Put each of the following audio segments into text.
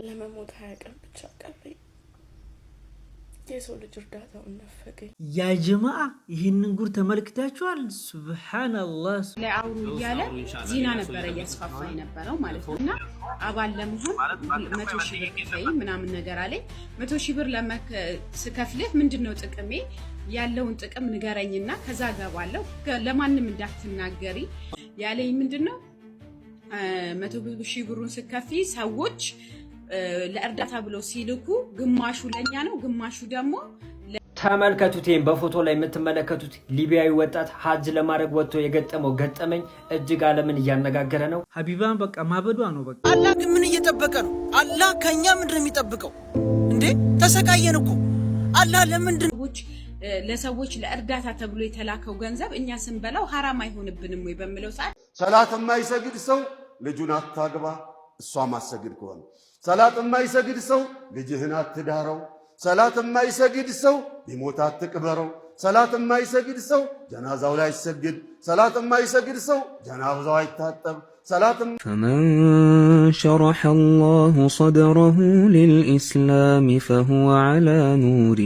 ለመሞት 20 ቀን ብቻ ቀረኝ። የሰው ልጅ እርዳታውን ነፈገኝ። ያ ጀማዓ ይህንን ጉር ተመልክታችኋል? ሱብሃንአላህ ላይ አውሩ እያለ ዚና ነበረ እያስፋፋ የነበረው ማለት ነው። እና አባል ለመሆን 100 ሺህ ብር ክፈይ ምናምን ነገር አለኝ። 100 ሺህ ብር ስከፍልህ ምንድነው ጥቅሜ? ያለውን ጥቅም ንገረኝና ከዛ ገባለሁ፣ ለማንም እንዳትናገሪ ያለኝ ምንድነው 100 ሺህ ብሩን ስከፊ ሰዎች ለእርዳታ ብለው ሲልኩ ግማሹ ለኛ ነው፣ ግማሹ ደግሞ ተመልከቱት። በፎቶ ላይ የምትመለከቱት ሊቢያዊ ወጣት ሀጅ ለማድረግ ወጥቶ የገጠመው ገጠመኝ እጅግ ዓለምን እያነጋገረ ነው። ሀቢባን በቃ ማበዷ ነው። በቃ አላህ ግን ምን እየጠበቀ ነው? አላህ ከኛ ምንድነው የሚጠብቀው እንዴ? ተሰቃየን እኮ። አላህ ለምንድን ለሰዎች ለእርዳታ ተብሎ የተላከው ገንዘብ እኛ ስንበላው ሐራም አይሆንብንም ወይ በሚለው ሰዓት ሰላት የማይሰግድ ሰው ልጁን አታግባ፣ እሷ ማሰግድ ከሆነ ሰላት የማይሰግድ ሰው ልጅህን አትዳረው። ሰላት የማይሰግድ ሰው ቢሞት አትቅበረው። ሰላት የማይሰግድ ሰው ጀናዛው ላይ አይሰግድ። ሰላት የማይሰግድ ሰው ጀናዛው አይታጠብ። فمن شرح الله صدره للإسلام فهو على نور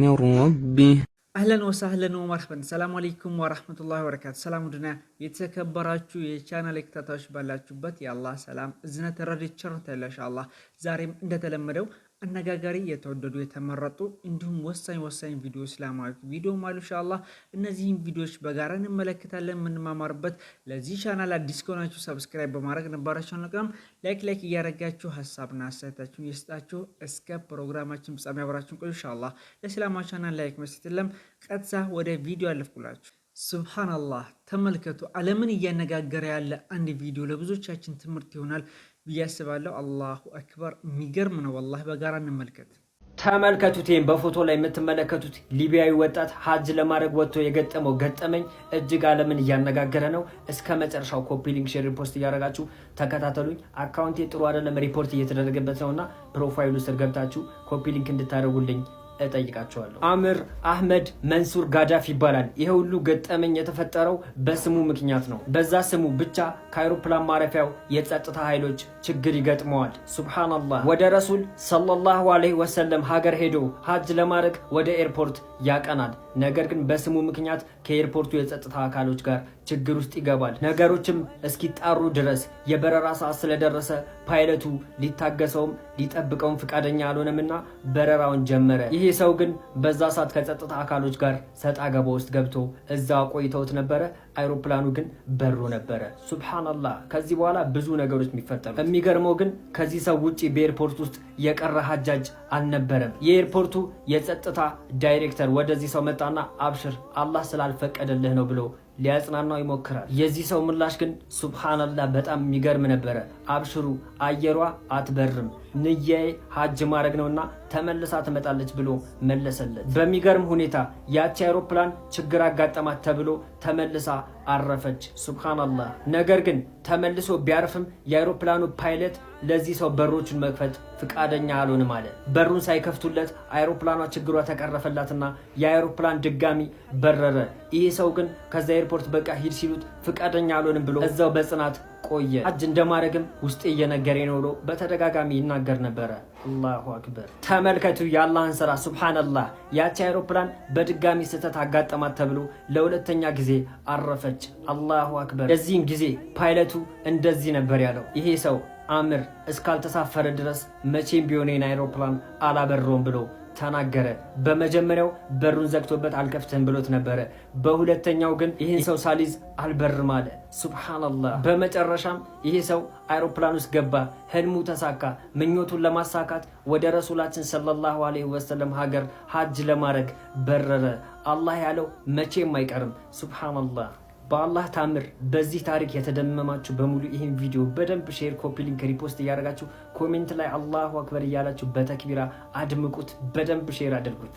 من ربه. አህለን ወሰህለን ወመርሐበን። ሰላም አለይኩም ወራህመቱላሂ ወበረካቱ። ሰላም ድና የተከበራችሁ የቻናል ተከታታዮች ባላችሁበት የአላህ ሰላም እዝነት ረድኤት ቸርነት ኢንሻአላህ ዛሬም እንደተለመደው አነጋጋሪ የተወደዱ የተመረጡ እንዲሁም ወሳኝ ቪዲዮ እስላማዊ ቪዲዮ ማለት ኢንሻአላህ እነዚህን ቪዲዮዎች በጋራ እንመለከታለን የምንማማርበት። ለዚህ ቻናል አዲስ ከሆናችሁ ሰብስክራይብ በማድረግ ነባራችሁን ነቅም ላይክ እያደረጋችሁ ሐሳብና አስተያየታችሁን ይስጣችሁ። እስከ ፕሮግራማችን ፍጻሜ አብራችሁን ቆዩ ኢንሻአላህ። ለእስላማዊ ቻናል ላይክ መስጠትለም ቀጥታ ወደ ቪዲዮ አለፍኩላችሁ። ሱብሃንአላህ ተመልከቱ። ዓለምን እያነጋገረ ያለ አንድ ቪዲዮ ለብዙዎቻችን ትምህርት ይሆናል ብዬ አስባለሁ። አላሁ አክበር የሚገርም ነው ወላሂ። በጋራ እንመልከት። ተመልከቱት። በፎቶ ላይ የምትመለከቱት ሊቢያዊ ወጣት ሀጅ ለማድረግ ወጥቶ የገጠመው ገጠመኝ እጅግ ዓለምን እያነጋገረ ነው። እስከ መጨረሻው ኮፒ ሊንክ ሼር ሪፖስት እያደረጋችሁ ተከታተሉኝ። አካውንቴ ጥሩ አይደለም ሪፖርት እየተደረገበት ነውና ፕሮፋይሉ ስር ገብታችሁ ኮፒ ሊንክ እንድታደርጉልኝ እጠይቃቸዋለሁ። አምር አህመድ መንሱር ጋዳፍ ይባላል። ይሄ ሁሉ ገጠመኝ የተፈጠረው በስሙ ምክንያት ነው። በዛ ስሙ ብቻ ከአውሮፕላን ማረፊያው የጸጥታ ኃይሎች ችግር ይገጥመዋል። ሱብሃንአላህ። ወደ ረሱል ሰለላሁ ዐለይሂ ወሰለም ሀገር ሄዶ ሀጅ ለማድረግ ወደ ኤርፖርት ያቀናል። ነገር ግን በስሙ ምክንያት ከኤርፖርቱ የጸጥታ አካሎች ጋር ችግር ውስጥ ይገባል። ነገሮችም እስኪጣሩ ድረስ የበረራ ሰዓት ስለደረሰ ፓይለቱ ሊታገሰውም ሊጠብቀውም ፍቃደኛ አልሆነምና በረራውን ጀመረ። ይሄ ሰው ግን በዛ ሰዓት ከጸጥታ አካሎች ጋር ሰጣ ገባ ውስጥ ገብቶ እዛ ቆይተውት ነበረ። አይሮፕላኑ ግን በሮ ነበረ። ሱብሃንአላህ። ከዚህ በኋላ ብዙ ነገሮች የሚፈጠሩ። የሚገርመው ግን ከዚህ ሰው ውጪ በኤርፖርት ውስጥ የቀረ ሀጃጅ አልነበረም። የኤርፖርቱ የጸጥታ ዳይሬክተር ወደዚህ ሰው መጣና አብሽር አላህ ስላልፈቀደልህ ነው ብሎ ሊያጽናናው ይሞክራል። የዚህ ሰው ምላሽ ግን ሱብሃንአላህ በጣም የሚገርም ነበረ። አብሽሩ አየሯ አትበርም፣ ንያዬ ሀጅ ማድረግ ነውና ተመልሳ ትመጣለች ብሎ መለሰለት። በሚገርም ሁኔታ ያቺ አይሮፕላን ችግር አጋጠማት ተብሎ ተመልሳ አረፈች። ሱብሃንአላህ። ነገር ግን ተመልሶ ቢያርፍም የአይሮፕላኑ ፓይለት ለዚህ ሰው በሮቹን መክፈት ፍቃደኛ አልሆነም አለ። በሩን ሳይከፍቱለት አይሮፕላኗ ችግሯ ተቀረፈላትና የአይሮፕላን ድጋሚ በረረ። ይሄ ሰው ግን ከዛ ኤርፖርት በቃ ሂድ ሲሉት ፍቃደኛ አልሆነም ብሎ እዛው በጽናት ቆየ። ሀጅ እንደማረግም ውስጤ እየነገረኝ ነው ብሎ በተደጋጋሚ ይናገር ነበረ። አላሁ አክበር። ተመልከቱ የአላህን ስራ ሱብሃንአላህ። ያቺ አይሮፕላን በድጋሚ ስህተት አጋጠማት ተብሎ ለሁለተኛ ጊዜ አረፈች። አላሁ አክበር። የዚህን ጊዜ ፓይለቱ እንደዚህ ነበር ያለው። ይሄ ሰው አምር እስካልተሳፈረ ድረስ መቼም ቢሆን አይሮፕላን አላበረውም ብሎ ተናገረ። በመጀመሪያው በሩን ዘግቶበት አልከፍትህም ብሎት ነበረ። በሁለተኛው ግን ይህን ሰው ሳሊዝ አልበርም አለ። ሱብሃንአላህ። በመጨረሻም ይሄ ሰው አይሮፕላን ውስጥ ገባ። ህልሙ ተሳካ። ምኞቱን ለማሳካት ወደ ረሱላችን ሰለላሁ ዐለይሂ ወሰለም ሀገር ሀጅ ለማድረግ በረረ። አላህ ያለው መቼም አይቀርም። ሱብሃንአላህ። በአላህ ታምር በዚህ ታሪክ የተደመማችሁ በሙሉ ይህን ቪዲዮ በደንብ ሼር፣ ኮፒ ሊንክ፣ ሪፖስት እያደረጋችሁ ኮሜንት ላይ አላሁ አክበር እያላችሁ በተክቢራ አድምቁት። በደንብ ሼር አድርጉት።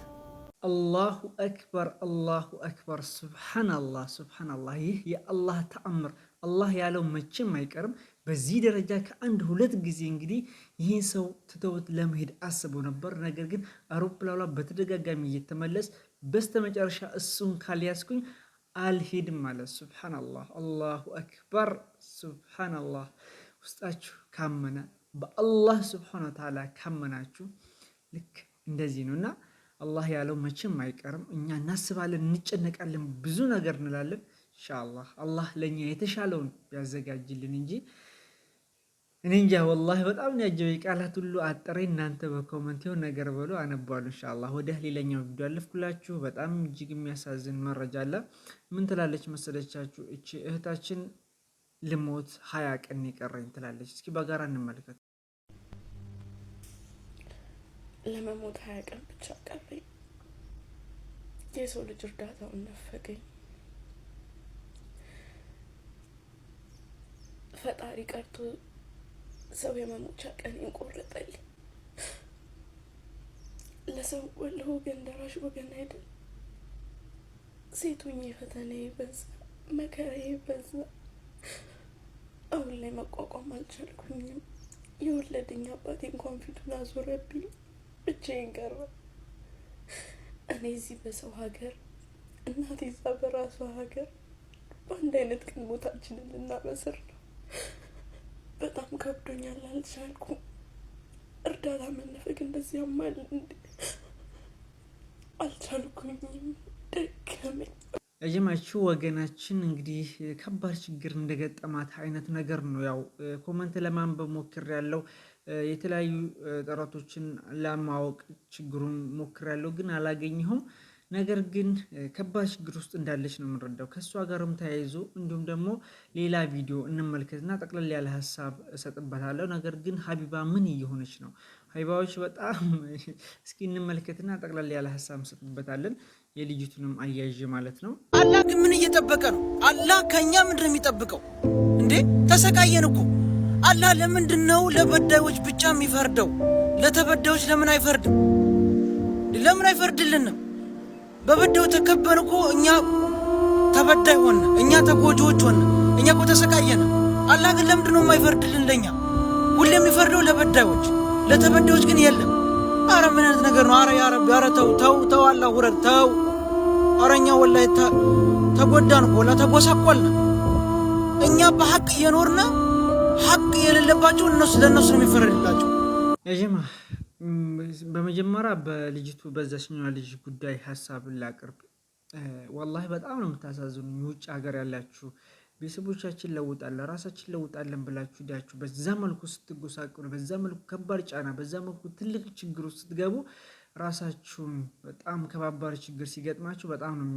አላሁ አክበር አላሁ አክበር። ሱብሃንአላህ። ይህ የአላህ ተአምር አላህ ያለው መቼም አይቀርም። በዚህ ደረጃ ከአንድ ሁለት ጊዜ እንግዲህ ይህን ሰው ትተውት ለመሄድ አስበው ነበር። ነገር ግን አውሮፕላኗ በተደጋጋሚ እየተመለስ በስተመጨረሻ እሱን ካልያዝኩኝ አልሄድም ማለት። ሱብሃንአላህ። አላሁ አክበር። ሱብሃንአላህ። ውስጣችሁ ካመነ በአላህ ስብሐነ ወተዓላ ካመናችሁ ልክ እንደዚህ ነውና አላህ ያለው መቼም አይቀርም። እኛ እናስባለን፣ እንጨነቃለን፣ ብዙ ነገር እንላለን። ኢንሻአላህ አላህ ለኛ የተሻለውን ያዘጋጅልን እንጂ እኔ እንጃ ወላሂ በጣም ያጀበኝ ቃላት ሁሉ አጠረ። እናንተ በኮሜንት የሆነ ነገር በሉ አነባለሁ ኢንሻአላህ። ወደ ሌላኛው ቪዲዮ አለፍኩላችሁ። በጣም እጅግ የሚያሳዝን መረጃ አለ። ምን ትላለች መሰለቻችሁ? እቺ እህታችን ልሞት 20 ቀን ይቀረኝ ትላለች። እስኪ በጋራ እንመልከት። ለመሞት 20 ቀን ብቻ ቀረኝ። የሰው ልጅ እርዳታውን ነፈገኝ። ፈጣሪ ቀርቶ ሰው የመሞቻ ቀን ይቆረጠልኝ። ለሰው ለወገን ደራሽ ወገን አይደል። ሴቱኝ ፈተናዬ በዛ፣ መከራዬ በዛ። አሁን ላይ መቋቋም አልቻልኩኝም። የወለደኝ አባቴ እንኳን ፊቱን አዞረብኝ፣ ብቻዬን ቀረ። እኔ እዚህ በሰው ሀገር፣ እናቴ እዛ በራሷ ሀገር፣ በአንድ አይነት ቀን ሞታችንን ልናበስር ነው። በጣም ከብዶኛል፣ አልቻልኩም። እርዳታ መነፈግ እንደዚህ ያማል እንዴ? አልቻልኩኝም፣ ደከመኝ። የጀማችሁ ወገናችን እንግዲህ ከባድ ችግር እንደገጠማት አይነት ነገር ነው። ያው ኮመንት ለማንበብ ሞክሬያለሁ፣ የተለያዩ ጥረቶችን ለማወቅ ችግሩን ሞክሬያለሁ፣ ግን አላገኘሁም። ነገር ግን ከባድ ችግር ውስጥ እንዳለች ነው የምንረዳው። ከእሷ ጋርም ተያይዞ እንዲሁም ደግሞ ሌላ ቪዲዮ እንመልከትና ጠቅለል ያለ ሀሳብ እሰጥበታለሁ። ነገር ግን ሀቢባ ምን እየሆነች ነው? ሀቢባዎች በጣም እስኪ እንመልከትና ጠቅለል ያለ ሀሳብ እንሰጥበታለን። የልጅቱንም አያይዤ ማለት ነው። አላህ ግን ምን እየጠበቀ ነው? አላህ ከኛ ምንድን ነው የሚጠብቀው እንዴ? ተሰቃየን እኮ። አላህ ለምንድን ነው ለበዳዮች ብቻ የሚፈርደው? ለተበዳዮች ለምን አይፈርድም? ለምን አይፈርድልንም? በበደው ተከበን እኮ እኛ ተበዳይ ሆነ፣ እኛ ተጎጆች ሆነ፣ እኛ እኮ ተሰቃየን። አላህ ግን ለምንድን ነው የማይፈርድልን ለኛ? ሁሌ የሚፈርደው ለበዳዮች፣ ለተበዳዮች ግን የለም። አረ ምን አይነት ነገር ነው? አረ ያ ረቢ፣ አረ ተው አላህ ውረድ፣ ተው። አረ እኛ ወላሂ ተጎዳን እኮ ተጎሳቆልን። እኛ በሐቅ እየኖርነ ሐቅ የሌለባቸው ለእነሱ ነው የሚፈረድላቸው። ያጀማ በመጀመሪያ በልጅቱ በዛችኛዋ ልጅ ጉዳይ ሀሳብ ላቅርብ። ወላሂ በጣም ነው የምታሳዝኑ። የውጭ ሀገር ያላችሁ ቤተሰቦቻችን ለውጣለን ራሳችን ለውጣለን ብላችሁ ዳችሁ በዛ መልኩ ስትጎሳቁሉ፣ በዛ መልኩ ከባድ ጫና፣ በዛ መልኩ ትልቅ ችግር ውስጥ ስትገቡ ራሳችሁን በጣም ከባባድ ችግር ሲገጥማችሁ በጣም ነው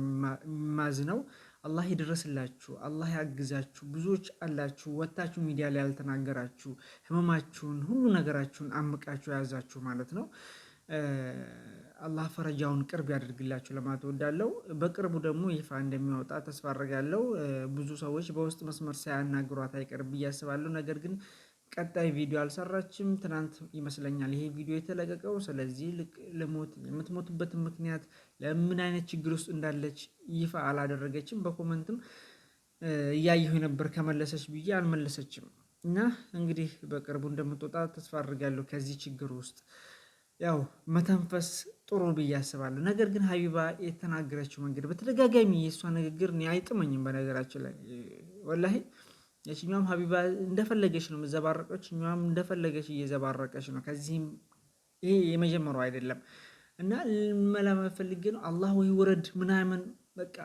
የማዝነው። አላህ ይድረስላችሁ፣ አላህ ያግዛችሁ። ብዙዎች አላችሁ ወጣችሁ ሚዲያ ላይ ያልተናገራችሁ ህመማችሁን ሁሉ ነገራችሁን አምቃችሁ የያዛችሁ ማለት ነው። አላህ ፈረጃውን ቅርብ ያደርግላችሁ ለማለት እወዳለሁ። በቅርቡ ደግሞ ይፋ እንደሚወጣ ተስፋ አደርጋለሁ። ብዙ ሰዎች በውስጥ መስመር ሳያናግሯት አይቀርም ብዬ አስባለሁ። ነገር ግን ቀጣይ ቪዲዮ አልሰራችም። ትናንት ይመስለኛል ይሄ ቪዲዮ የተለቀቀው። ስለዚህ የምትሞትበትን ምክንያት ለምን አይነት ችግር ውስጥ እንዳለች ይፋ አላደረገችም። በኮመንትም እያየሁ ነበር ከመለሰች ብዬ አልመለሰችም። እና እንግዲህ በቅርቡ እንደምትወጣ ተስፋ አድርጋለሁ ከዚህ ችግር ውስጥ። ያው መተንፈስ ጥሩ ብዬ አስባለሁ። ነገር ግን ሀቢባ የተናገረችው መንገድ በተደጋጋሚ የእሷ ንግግር እኔ አይጥመኝም። በነገራችን ላይ ወላሂ የችኛዋም ሀቢባ እንደፈለገች ነው የምዘባረቀች፣ እኛዋም እንደፈለገች እየዘባረቀች ነው። ከዚህም ይሄ የመጀመሪያው አይደለም እና ለመፈልግ ነው አላህ ወይ ውረድ ምናምን በቃ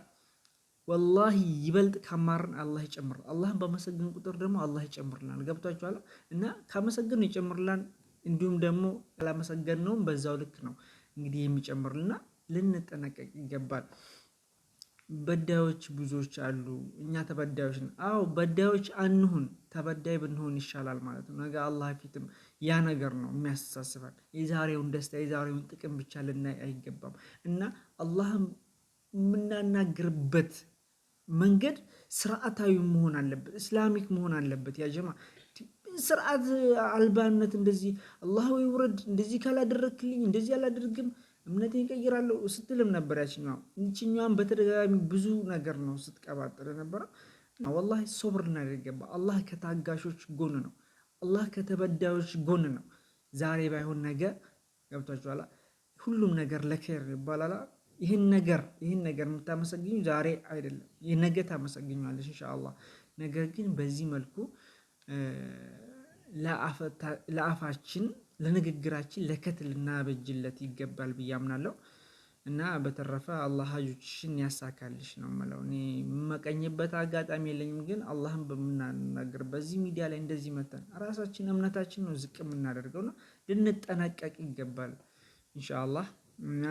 ወላሂ ይበልጥ ካማርን አላህ ይጨምር። አላህን በመሰግን ቁጥር ደግሞ አላህ ይጨምርላል። ገብቷችኋል? እና ካመሰግን ይጨምርላል፣ እንዲሁም ደግሞ ካላመሰገንነውም በዛው ልክ ነው እንግዲህ የሚጨምርልና ልንጠነቀቅ ይገባል። በዳዮች ብዙዎች አሉ። እኛ ተበዳዮች ነን። አዎ በዳዮች አንሁን፣ ተበዳይ ብንሆን ይሻላል ማለት ነው። ነገ አላህ ፊትም ያ ነገር ነው የሚያስተሳስባል። የዛሬውን ደስታ የዛሬውን ጥቅም ብቻ ልናይ አይገባም እና አላህም የምናናግርበት መንገድ ስርዓታዊ መሆን አለበት፣ እስላሚክ መሆን አለበት። ያ ጀማ ስርዓት አልባነት እንደዚህ አላህ ወይ ውረድ እንደዚህ ካላደረክልኝ እንደዚህ አላደርግም እምነቴን ቀይራለሁ ስትልም ነበር። ያችኛዋን በተደጋጋሚ ብዙ ነገር ነው ስትቀባጥር ነበር። ወላሂ ሶብር እናደርግ ይገባ። አላህ ከታጋሾች ጎን ነው። አላህ ከተበዳዮች ጎን ነው። ዛሬ ባይሆን ነገ ገብቷችኋል። ሁሉም ነገር ለኸይር ይባላል። ይህን ነገር የምታመሰግኙ ዛሬ አይደለም፣ ነገ ታመሰግኛለሽ ኢንሻአላህ። ነገር ግን በዚህ መልኩ ለአፋችን ለንግግራችን ለከት ልናበጅለት ይገባል ብዬ አምናለሁ። እና በተረፈ አላህ ሀጆችሽን ያሳካልሽ ነው የምለው። እኔ መቀኝበት አጋጣሚ የለኝም፣ ግን አላህን በምናናገር በዚህ ሚዲያ ላይ እንደዚህ መተን ራሳችን እምነታችን ነው ዝቅ የምናደርገው ነው፣ ልንጠነቀቅ ይገባል ኢንሻአላህ። እና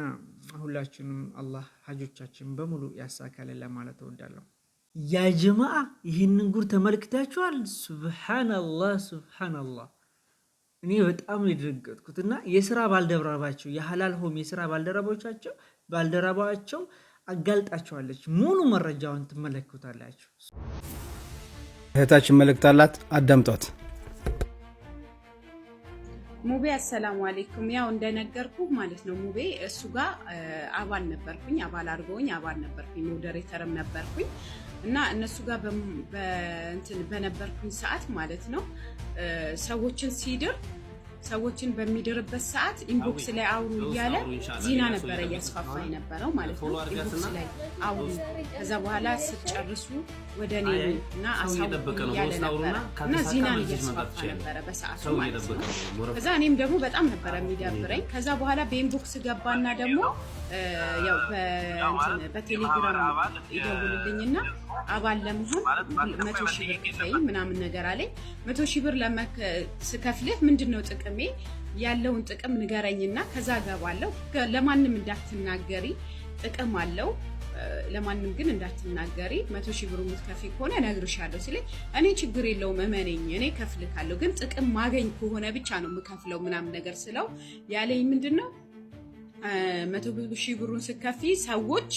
ሁላችንም አላህ ሀጆቻችን በሙሉ ያሳካልን ለማለት እወዳለሁ። ያ ጀማዓ ይህንን ጉድ ተመልክታችኋል? ሱብሃንአላህ ሱብሃንአላህ። እኔ በጣም የደረገጥኩት እና የስራ ባልደረባቸው የሐላል ሆም የስራ ባልደረባቸው አጋልጣቸዋለች። ሙሉ መረጃውን ትመለከታላችሁ። እህታችን መልእክት አላት፣ አዳምጧት። ሙቤ አሰላሙ አለይኩም። ያው እንደነገርኩ ማለት ነው ሙቤ እሱ ጋር አባል ነበርኩኝ፣ አባል አድርገውኝ አባል ነበርኩኝ፣ ሞዴሬተርም ነበርኩኝ እና እነሱ ጋር በነበርኩኝ ሰዓት ማለት ነው ሰዎችን በሚድርበት ሰዓት ኢንቦክስ ላይ አውሩ እያለ ዚና ነበረ እያስፋፋ የነበረው ማለት ነው። ኢንቦክስ ላይ አውሩ፣ ከዛ በኋላ ስትጨርሱ ወደ እኔ እና አሳውቁ እያለ ነበረ እና ዚናን እያስፋፋ ነበረ በሰዓቱ ማለት ነው። ከዛ እኔም ደግሞ በጣም ነበረ የሚደብረኝ። ከዛ በኋላ በኢንቦክስ ገባና ደግሞ ያው በቴሌግራም ይደውልልኝና አባል ለመሆን 100 ሺህ ብር ክፈይ ምናምን ነገር አለኝ። 100 ሺህ ብር ስከፍልህ ምንድነው ጥቅሜ? ያለውን ጥቅም ንገረኝና ከዛ ገባለሁ። ለማንም እንዳትናገሪ፣ ጥቅም አለው፣ ለማንም ግን እንዳትናገሪ። 100 ሺህ ብር የምትከፍይ ከሆነ እነግርሻለሁ ሲለኝ እኔ ችግር የለውም እመነኝ፣ እኔ ከፍልካለሁ፣ ግን ጥቅም ማገኝ ከሆነ ብቻ ነው የምከፍለው ምናምን ነገር ስለው ያለኝ ምንድነው 100 ሺህ ብሩን ስከፍይ ሰዎች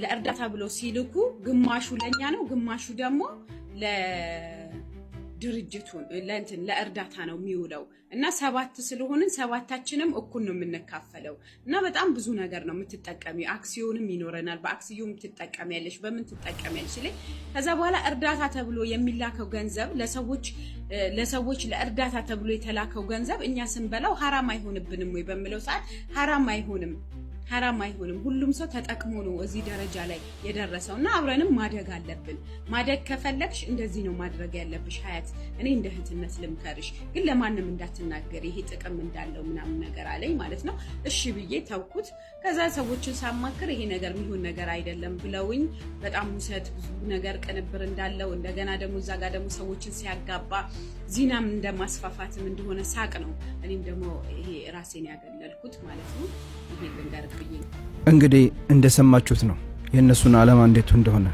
ለእርዳታ ብለው ሲልኩ ግማሹ ለኛ ነው፣ ግማሹ ደግሞ ለድርጅቱ ለእርዳታ ነው የሚውለው እና 7 ስለሆንን 7ታችንም እኩል ነው የምንካፈለው እና በጣም ብዙ ነገር ነው የምትጠቀሚው። አክሲዮንም ይኖረናል፣ በአክሲዮን ትጠቀሚያለሽ፣ በምን ትጠቀሚያለሽ ላይ ከዛ በኋላ እርዳታ ተብሎ የሚላከው ገንዘብ ለሰዎች ለእርዳታ ተብሎ የተላከው ገንዘብ እኛ ስንበላው ሐራም አይሆንብንም ወይ በሚለው ሰዓት ሐራም አይሆንም። ሁሉም ሰው ተጠቅሞ ነው እዚህ ደረጃ ላይ የደረሰው እና አብረንም ማደግ አለብን። ማደግ ከፈለግሽ እንደዚህ ነው ማድረግ ያለብሽ ሀያት። እኔ እንደ እህትነት ልምከርሽ፣ ግን ለማንም እንዳትናገሪ ይሄ ጥቅም እንዳለው ምናምን ነገር አለኝ ማለት ነው። እሺ ብዬ ተውኩት። ከዛ ሰዎችን ሳማክር ይሄ ነገር የሚሆን ነገር አይደለም ብለውኝ በጣም ውሰት ብዙ ነገር ቅንብር እንዳለው እንደገና ደግሞ እዛ ጋር ደግሞ ሰዎችን ሲያጋባ ዚናም እንደማስፋፋትም እንደሆነ ሳቅ ነው። እኔም ደግሞ ይሄ ራሴን ያገለልኩት ማለት ነው። ይሄ ልንገርብኝ እንግዲህ እንደሰማችሁት ነው የእነሱን ዓላማ እንዴት እንደሆነ።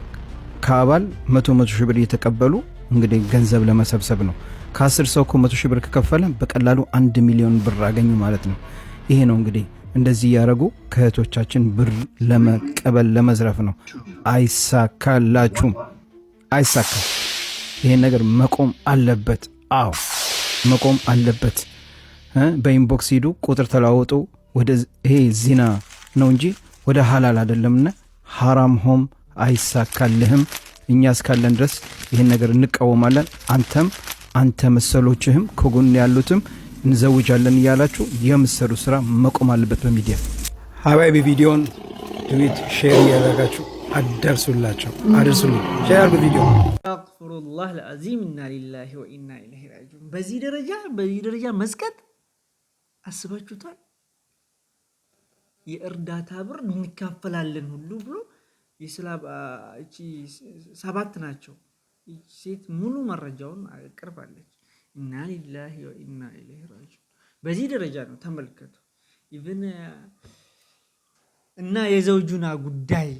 ከአባል 100 ሺህ ብር እየተቀበሉ እንግዲህ ገንዘብ ለመሰብሰብ ነው። ከ10 ሰው 100 ሺህ ብር ከከፈለ በቀላሉ 1 ሚሊዮን ብር አገኙ ማለት ነው። ይሄ ነው እንግዲህ እንደዚህ ያደረጉ ከእህቶቻችን ብር ለመቀበል ለመዝረፍ ነው። አይሳካላችሁም፣ አይሳካም። ይሄን ነገር መቆም አለበት። አዎ መቆም አለበት። በኢንቦክስ ሂዱ፣ ቁጥር ተለዋወጡ። ወደ ይሄ ዚና ነው እንጂ ወደ ሐላል አይደለምና ሐራም ሆም አይሳካልህም። እኛ እስካለን ድረስ ይሄን ነገር እንቃወማለን። አንተ መሰሎችህም ከጎን ያሉትም እንዘውጃለን እያላችሁ የምትሰሩ ስራ መቆም አለበት። በሚዲያ ሀባይቢ ቪዲዮን ትዊት ሼር እያደረጋችሁ አደርሱላቸው፣ አደርሱልኝ። ሼር አድርጉ ቪዲዮ። አስተግፊሩላህ አልዓዚም ኢና ሊላሂ ወኢና ኢለይሂ ራጂዑን። በዚህ ደረጃ መስቀጥ አስባችሁታል? የእርዳታ ብር እንካፈላለን ሁሉ ብሎ እቺ 7 ናቸው። ሴት ሙሉ መረጃውን አቅርባለች። ኢና ሊላሂ ወኢና ኢለይሂ ራጂዑን። በዚህ ደረጃ ነው ተመልከቱ። ኢቭን እና የዘውጁና ጉዳይ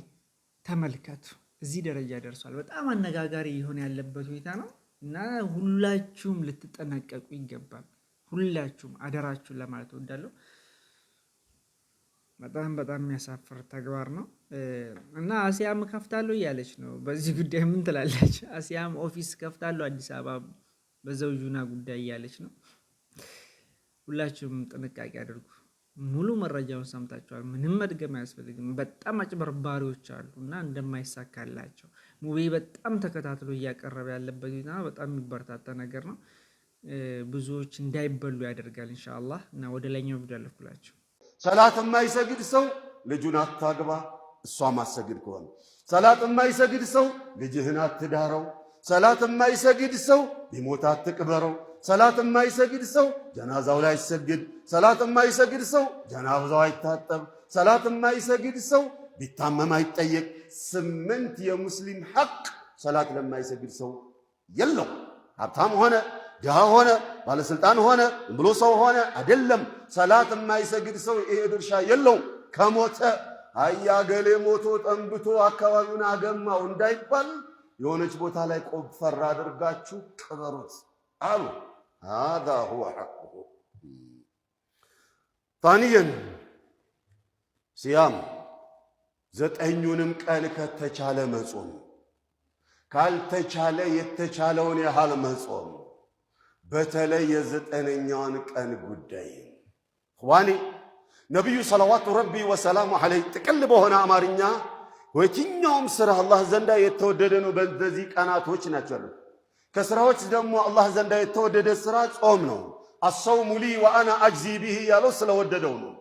ተመልከቱ፣ እዚህ ደረጃ ደርሷል። በጣም አነጋጋሪ የሆነ ያለበት ሁኔታ ነው እና ሁላችሁም ልትጠነቀቁ ይገባል። ሁላችሁም አደራችሁን ለማለት እወዳለሁ። በጣም የሚያሳፍር ተግባር ነው እና አሲያም ከፍታለሁ እያለች ነው። በዚህ ጉዳይ ምን ትላለች? አሲያም ኦፊስ ከፍታለሁ አዲስ አበባ በዘውጁና ጉዳይ እያለች ነው። ሁላችሁም ጥንቃቄ አድርጉ። ሙሉ መረጃውን ሰምታችኋል። ምንም መድገም አያስፈልግም። በጣም አጭበርባሪዎች አሉ እና እንደማይሳካላቸው ሙቤ በጣም ተከታትሎ እያቀረበ ያለበት ሁኔታ በጣም የሚበረታታ ነገር ነው። ብዙዎች እንዳይበሉ ያደርጋል ኢንሻአላህ። እና ወደ ላይኛው ቪዲዮ አለኩላችሁ። ሰላት የማይሰግድ ሰው ልጁን አታግባ፣ እሷ ማሰግድ ከሆነ። ሰላት የማይሰግድ ሰው ልጅህን አትዳረው። ሰላት የማይሰግድ ሰው ቢሞት አትቅበረው። ሰላት የማይሰግድ ሰው ጀናዛው ላይ አይሰግድ። ሰላት የማይሰግድ ሰው ጀናዛው አይታጠብ። ሰላት የማይሰግድ ሰው ቢታመም አይጠየቅ። 8 የሙስሊም ሐቅ ሰላት ለማይሰግድ ሰው የለው። ሀብታም ሆነ ድሃ ሆነ ባለስልጣን ሆነ ብሎ ሰው ሆነ አይደለም። ሰላት የማይሰግድ ሰው ይሄ ድርሻ የለው። ከሞተ አያገሌ ሞቶ ጠንብቶ አካባቢውን አገማው እንዳይባል የሆነች ቦታ ላይ ቆፈር አድርጋችሁ ቅበሩት አሉ። هذا هو حقه. ثانيا صيام 9ኙንም ቀን ከተቻለ መጾም፣ ካልተቻለ የተቻለውን ያህል መጾም። በተለይ የ9ኛውን ቀን ጉዳይ ኸዋኒ ነብዩ ሰለዋቱ ረቢ ወሰላሙ ዐለይሂ ጥቅል በሆነ አማርኛ ወየትኛውም ስራ አላህ ዘንዳ የተወደደ ነው በእነዚህ ቀናቶች ናቸው። ከስራዎች ደግሞ አላህ ዘንዳ የተወደደ ስራ ጾም ነው። አሰውሙ ሊ ወአና አጅዚ ቢሂ ያለው ስለወደደው ነው።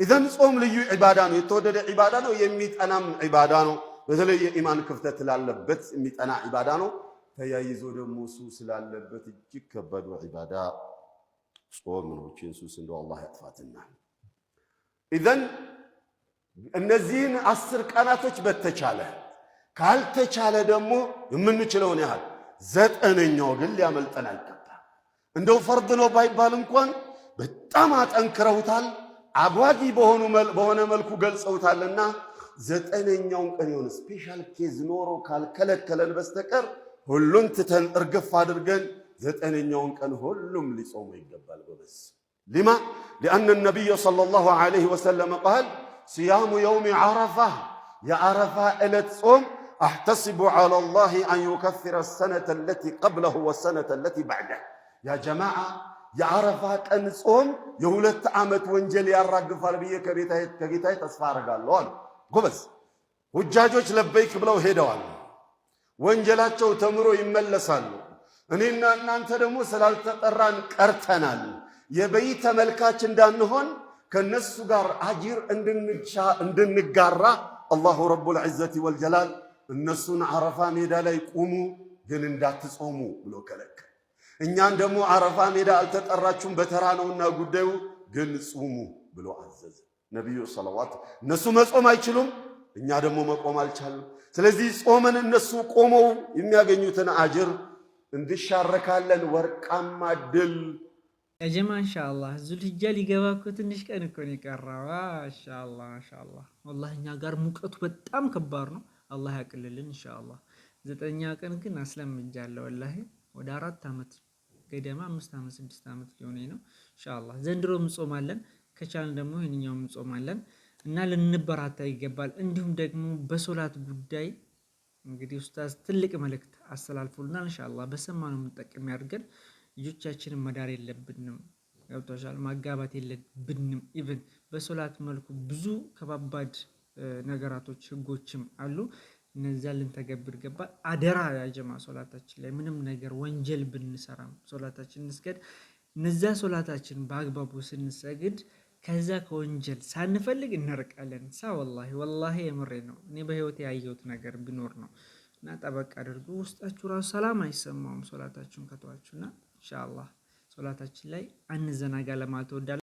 ኢዘን ጾም ልዩ ዒባዳ ነው፣ የተወደደ ዒባዳ ነው፣ የሚጠናም ዒባዳ ነው። በተለይ የኢማን ክፍተት ላለበት የሚጠና ዒባዳ ነው። ተያይዞ ደግሞ ሱስ ስላለበት እጅግ ከባዱ ዒባዳ ጾም ነው። ሱስ እንደው አላህ ያጥፋትና ኢዘን እነዚህን 10 ቀናቶች በተቻለ ካልተቻለ ደግሞ የምንችለውን ያህል 9ኛው ግን ሊያመልጠን አይገባም። እንደው ፈርድ ነው ባይባል እንኳን በጣም አጠንክረውታል፣ አጓጊ በሆነ መልኩ ገልጸውታልና 9ኛውን ቀን የሆነ ስፔሻል ኬዝ ኖሮ ካልከለከለን በስተቀር ሁሉን ትተን እርግፍ አድርገን 9ኛውን ቀን ሁሉም ሊጾሙ ይገባል። በበስ ሊማ لأن النبي صلى الله عليه وسلم قال صيام يوم عرفة يا عرفة إلت صوم أحتسب على الله أن يكفر السنة التي قبله والسنة التي بعده. يا جماعة يا عرفة أن صوم يولد عامت وانجل يا الرقف البية كبيتاي تصفار قال لون قبس وجاجوش لبيك بلو هيدوان وانجلاتشو تمرو يملسالو እኔና እናንተ ደግሞ ስላልተጠራን ቀርተናል። የበይተ መልካች እንዳንሆን ከነሱ ጋር አጅር እንድንጋራ አላሁ ረቡል ዒዘቲ ወልጀላል እነሱን አረፋ ሜዳ ላይ ቁሙ ግን እንዳትጾሙ ብሎ ከለከለ። እኛን ደግሞ አረፋ ሜዳ አልተጠራችሁም በተራ ነውና ጉዳዩ ግን ጹሙ ብሎ አዘዘ ነብዩ ሰለዋት። እነሱ መጾም አይችሉም፣ እኛ ደግሞ መቆም አልቻልንም። ስለዚህ ጾመን እነሱ ቆመው የሚያገኙትን አጅር እንድሻረካለን። ወርቃማ ድል ያጀማ ኢንሻአላህ ዙልሂጃ ሊገባ እኮ ትንሽ ቀን እኮ ነው የቀረው። ማሻአላህ ማሻአላህ ወላሂ እኛ ጋር ሙቀቱ በጣም ከባድ ነው። አላህ ያቅልልን ኢንሻአላህ። 9ኛ ቀን ግን አስለምጃለሁ ወላሂ ወደ 4 ዓመት ገደማ 5 ዓመት 6 ዓመት ሊሆነኝ ነው ኢንሻአላህ። ዘንድሮ እንጾማለን፣ ከቻልን ደግሞ ይሄንኛው እንጾማለን እና ልንበራታ ይገባል። እንዲሁም ደግሞ በሶላት ጉዳይ እንግዲህ ኡስታዝ ትልቅ መልእክት አስተላልፎልናል። ኢንሻአላህ በሰማነው የምንጠቀም ያድርገን። ልጆቻችንን መዳር የለብንም፣ ገብቶሻል፣ ማጋባት የለብንም። ኢቭን በሶላት መልኩ ብዙ ከባባድ ነገራቶች ህጎችም አሉ። እነዚያ ልንተገብር ገባል። አደራ ያጀማ ሶላታችን ላይ ምንም ነገር ወንጀል ብንሰራም ሶላታችን እንስገድ። እነዚያ ሶላታችን በአግባቡ ስንሰግድ ከዛ ከወንጀል ሳንፈልግ እንርቃለን። ወላሂ ወላሂ የምሬ ነው። እኔ በህይወት ያየሁት ነገር ቢኖር ነው እና ጠበቅ አድርጉ። ውስጣችሁ ራሱ ሰላም አይሰማውም ሶላታችሁን ከተዋችሁና ኢንሻአላህ ሶላታችን ላይ አንዘናጋ ለማለት እወዳለሁ።